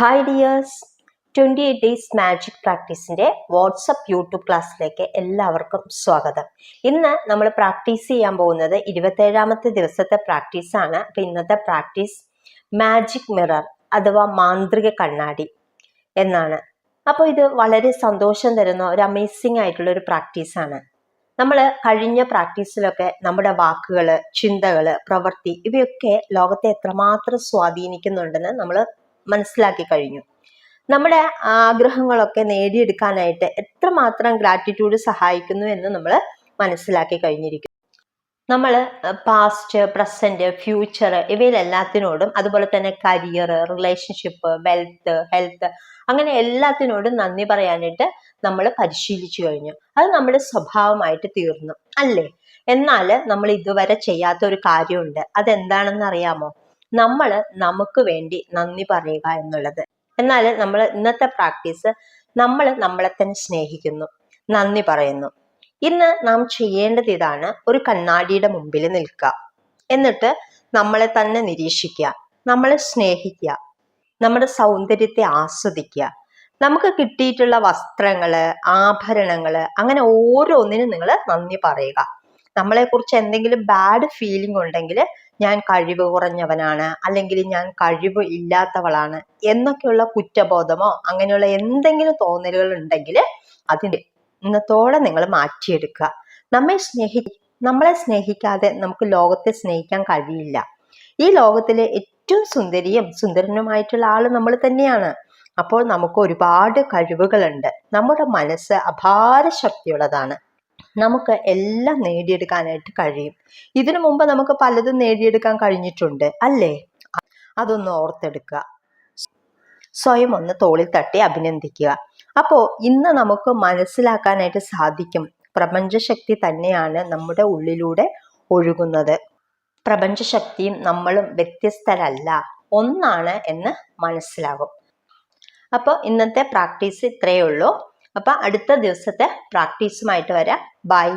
Hi dears, 28 days magic പ്രാക്ടീസിന്റെ WhatsApp YouTube ക്ലാസ്സിലേക്ക് എല്ലാവർക്കും സ്വാഗതം. ഇന്ന് നമ്മൾ പ്രാക്ടീസ് ചെയ്യാൻ പോകുന്നത് 27ാമത്തെ ദിവസത്തെ പ്രാക്ടീസാണ്. അപ്പം ഇന്നത്തെ പ്രാക്ടീസ് മാജിക് മിറർ അഥവാ മാന്ത്രിക കണ്ണാടി എന്നാണ്. അപ്പോൾ ഇത് വളരെ സന്തോഷം തരുന്ന ഒരു അമേസിംഗ് ആയിട്ടുള്ള ഒരു പ്രാക്ടീസാണ്. നമ്മൾ കഴിഞ്ഞ പ്രാക്ടീസിലൊക്കെ നമ്മുടെ വാക്കുകൾ, ചിന്തകൾ, പ്രവൃത്തി ഇവയൊക്കെ ലോകത്തെ എത്രമാത്രം സ്വാധീനിക്കുന്നുണ്ടെന്ന് നമ്മൾ മനസ്സിലാക്കി കഴിഞ്ഞു. നമ്മുടെ ആഗ്രഹങ്ങളൊക്കെ നേടിയെടുക്കാനായിട്ട് എത്രമാത്രം ഗ്രാറ്റിറ്റ്യൂഡ് സഹായിക്കുന്നു എന്ന് നമ്മൾ മനസ്സിലാക്കി കഴിഞ്ഞിരിക്കുന്നു. നമ്മൾ പാസ്റ്റ്, പ്രസന്റ്, ഫ്യൂച്ചർ ഇവയിലെല്ലാത്തിനോടും, അതുപോലെ തന്നെ കരിയർ, റിലേഷൻഷിപ്പ്, വെൽത്ത്, ഹെൽത്ത്, അങ്ങനെ എല്ലാത്തിനോടും നന്ദി പറയാനായിട്ട് നമ്മൾ പരിശീലിച്ചു കഴിഞ്ഞു. അത് നമ്മുടെ സ്വഭാവമായിട്ട് തീർന്നു അല്ലേ? എന്നാൽ നമ്മൾ ഇതുവരെ ചെയ്യാത്ത ഒരു കാര്യമുണ്ട്. അതെന്താണെന്ന് അറിയാമോ? നമ്മൾ നമുക്ക് വേണ്ടി നന്ദി പറയുക എന്നുള്ളത്. എന്നാൽ നമ്മൾ ഇന്നത്തെ പ്രാക്ടീസ് നമ്മൾ നമ്മളെ തന്നെ സ്നേഹിക്കുന്നു, നന്ദി പറയുന്നു. ഇന്ന് നാം ചെയ്യേണ്ടത് ഇതാണ്: ഒരു കണ്ണാടിയുടെ മുമ്പിൽ നിൽക്കുക, എന്നിട്ട് നമ്മളെ തന്നെ നിരീക്ഷിക്കുക, നമ്മളെ സ്നേഹിക്കുക, നമ്മുടെ സൗന്ദര്യത്തെ ആസ്വദിക്കുക. നമുക്ക് കിട്ടിയിട്ടുള്ള വസ്ത്രങ്ങള്, ആഭരണങ്ങള്, അങ്ങനെ ഓരോന്നിനും നിങ്ങൾ നന്ദി പറയുക. നമ്മളെക്കുറിച്ച് എന്തെങ്കിലും ബാഡ് ഫീലിംഗ് ഉണ്ടെങ്കിൽ, ഞാൻ കഴിവ് കുറഞ്ഞവനാണ്, അല്ലെങ്കിൽ ഞാൻ കഴിവ് ഇല്ലാത്തവളാണ് എന്നൊക്കെയുള്ള കുറ്റബോധമോ അങ്ങനെയുള്ള എന്തെങ്കിലും തോന്നലുകൾ ഉണ്ടെങ്കിൽ അതിൻ്റെ ഇന്നത്തോടെ നിങ്ങൾ മാറ്റിയെടുക്കുക. നമ്മളെ സ്നേഹിക്കാതെ നമുക്ക് ലോകത്തെ സ്നേഹിക്കാൻ കഴിയില്ല. ഈ ലോകത്തിലെ ഏറ്റവും സുന്ദരിയും സുന്ദരനുമായിട്ടുള്ള ആള് നമ്മൾ തന്നെയാണ്. അപ്പോൾ നമുക്ക് ഒരുപാട് കഴിവുകളുണ്ട്. നമ്മുടെ മനസ്സ് അപാര ശക്തിയുള്ളതാണ്. നമുക്ക് എല്ലാം നേടിയെടുക്കാനായിട്ട് കഴിയും. ഇതിനു മുമ്പ് നമുക്ക് പലതും നേടിയെടുക്കാൻ കഴിഞ്ഞിട്ടുണ്ട് അല്ലേ? അതൊന്ന് ഓർത്തെടുക്കുക, സ്വയം ഒന്ന് തോളിൽ തട്ടി അഭിനന്ദിക്കുക. അപ്പോൾ ഇന്ന് നമുക്ക് മനസ്സിലാക്കാനായിട്ട് സാധിക്കും, പ്രപഞ്ചശക്തി തന്നെയാണ് നമ്മുടെ ഉള്ളിലൂടെ ഒഴുകുന്നത്. പ്രപഞ്ചശക്തിയും നമ്മളും വ്യത്യസ്തരല്ല, ഒന്നാണ് എന്ന് മനസ്സിലാകും. അപ്പോൾ ഇന്നത്തെ പ്രാക്ടീസ് ഇത്രയേ ഉള്ളൂ. അപ്പം അടുത്ത ദിവസത്തെ പ്രാക്ടീസുമായിട്ട് വരാം. ബൈ.